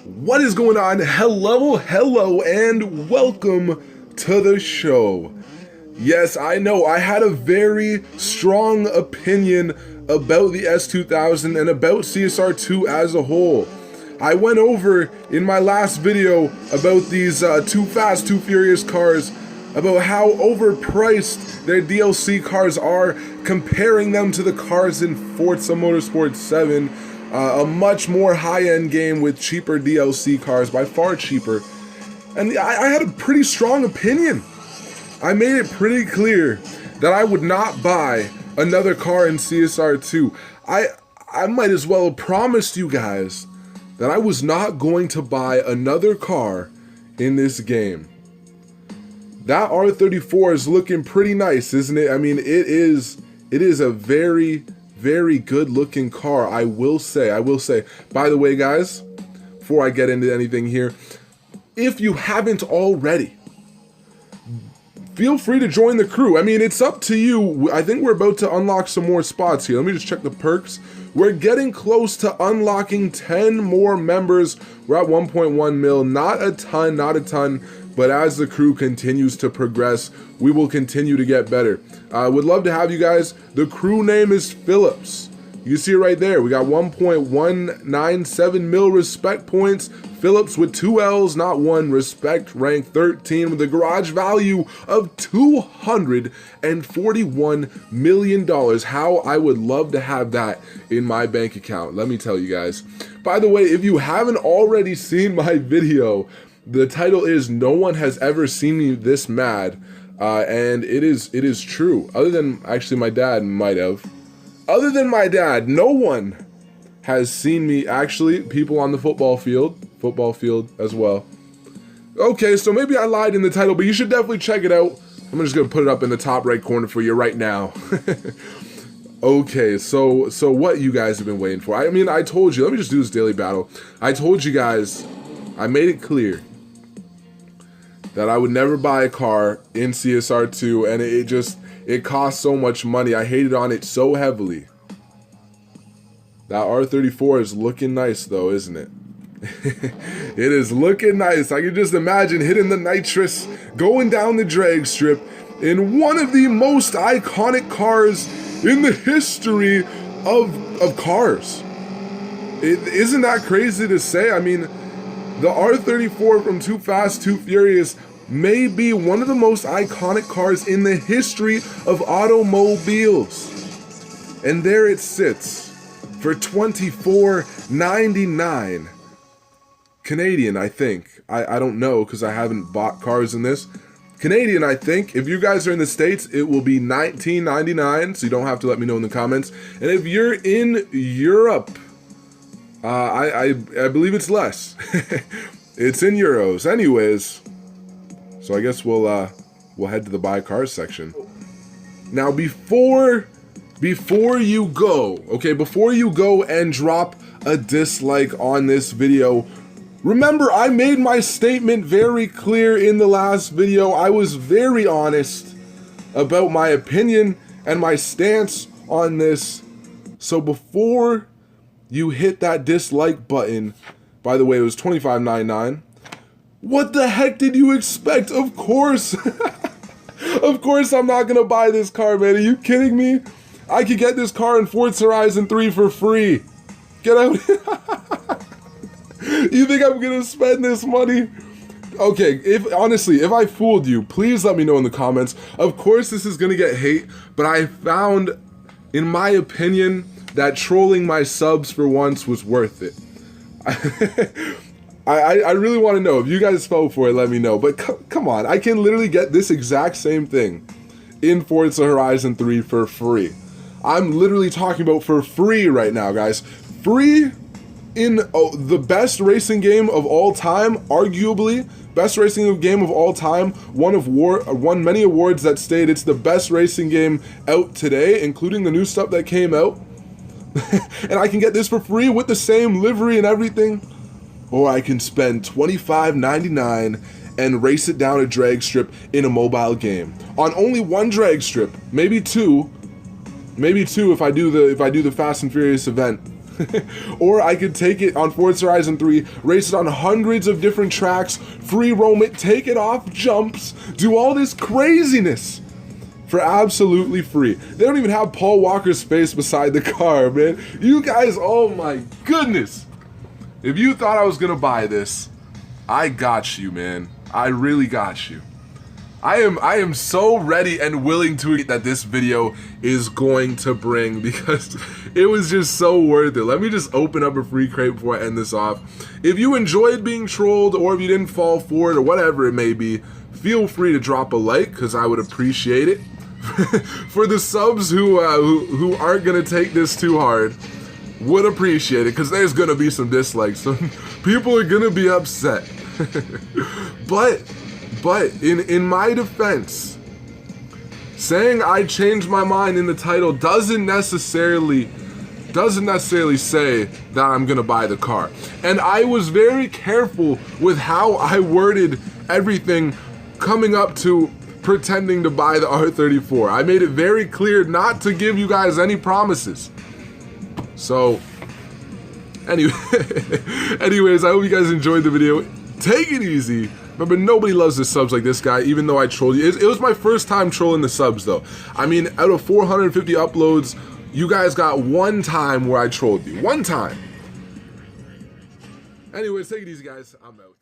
What is going on? Hello, and welcome to the show. Yes, I know, I had a very strong opinion about the S2000 and about CSR2 as a whole. I went over in my last video about these Too Fast, Too Furious cars, about how overpriced their DLC cars are, comparing them to the cars in Forza Motorsport 7, a much more high-end game with cheaper DLC cars, by far cheaper. And I had a pretty strong opinion. I made it pretty clear that I would not buy another car in CSR2. I might as well have promised you guys that I was not going to buy another car in this game. That R34 is looking pretty nice, isn't it? I mean, it is a very, very good looking car, I will say. By the way, guys, before I get into anything here, if you haven't already, feel free to join the crew. I mean, it's up to you. I think we're about to unlock some more spots here. Let me just check the perks. We're getting close to unlocking 10 more members. We're at 1.1 mil. Not a ton. But as the crew continues to progress, we will continue to get better. Would love to have you guys. The crew name is Phillips. You see it right there. We got 1.197 mil respect points. Phillips with 2 L's, not 1. Respect, rank 13 with a garage value of $241 million. How I would love to have that in my bank account. Let me tell you guys. By the way, if you haven't already seen my video, the title is "No One Has Ever Seen Me This Mad," and it is true. Other than, actually, my dad might have. Other than my dad, no one has seen me, actually, people on the football field as well. Okay, so maybe I lied in the title, but you should definitely check it out. I'm just gonna put it up in the top right corner for you right now. Okay, so what you guys have been waiting for? I mean, I told you, let me just do this daily battle. I told you guys, I made it clear that I would never buy a car in CSR2, and it costs so much money. I hated on it so heavily. That R34 is looking nice though, isn't it? It is looking nice. I can just imagine hitting the nitrous, going down the drag strip in one of the most iconic cars in the history of cars. Isn't that crazy to say? I mean, the R34 from Too Fast, Too Furious may be one of the most iconic cars in the history of automobiles. And there it sits for $24.99. Canadian, I think. I don't know because I haven't bought cars in this. Canadian, I think. If you guys are in the States, it will be $19.99, so you don't have to let me know in the comments. And if you're in Europe, I believe it's less. It's in euros. Anyways, so I guess we'll head to the buy cars section. Now before you go, okay, before you go and drop a dislike on this video, remember I made my statement very clear in the last video. I was very honest about my opinion and my stance on this. So before you hit that dislike button, by the way, it was $25.99. What the heck did you expect? Of course. Of course I'm not gonna buy this car, man. Are you kidding me? I could get this car in Forza Horizon 3 for free. Get out. You think I'm gonna spend this money? Okay, honestly, if I fooled you, please let me know in the comments. Of course this is gonna get hate, but I found, in my opinion, that trolling my subs for once was worth it. I really want to know. If you guys fell for it, let me know. But come on, I can literally get this exact same thing in Forza Horizon 3 for free. I'm literally talking about for free right now, guys. Free in the best racing game of all time, arguably best racing game of all time. Won many awards that state it's the best racing game out today, including the new stuff that came out. And I can get this for free with the same livery and everything. Or I can spend $25.99 and race it down a drag strip in a mobile game. On only one drag strip, maybe two if I do the Fast and Furious event. Or I could take it on Forza Horizon 3, race it on hundreds of different tracks, free roam it, take it off jumps, do all this craziness for absolutely free. They don't even have Paul Walker's face beside the car, man. You guys, oh my goodness. If you thought I was gonna buy this, I got you, man. I really got you. I am so ready and willing to eat that this video is going to bring, because it was just so worth it. Let me just open up a free crate before I end this off. If you enjoyed being trolled, or if you didn't fall for it, or whatever it may be, feel free to drop a like, because I would appreciate it. For the subs who aren't gonna take this too hard, would appreciate it, because there's gonna be some dislikes. Some people are gonna be upset. But in my defense, saying I changed my mind in the title doesn't necessarily say that I'm gonna buy the car. And I was very careful with how I worded everything coming up to pretending to buy the R34. I made it very clear not to give you guys any promises. So, anyways, I hope you guys enjoyed the video. Take it easy. Remember, nobody loves the subs like this guy, even though I trolled you. It was my first time trolling the subs, though. I mean, out of 450 uploads, you guys got one time where I trolled you. One time. Anyways, take it easy, guys. I'm out.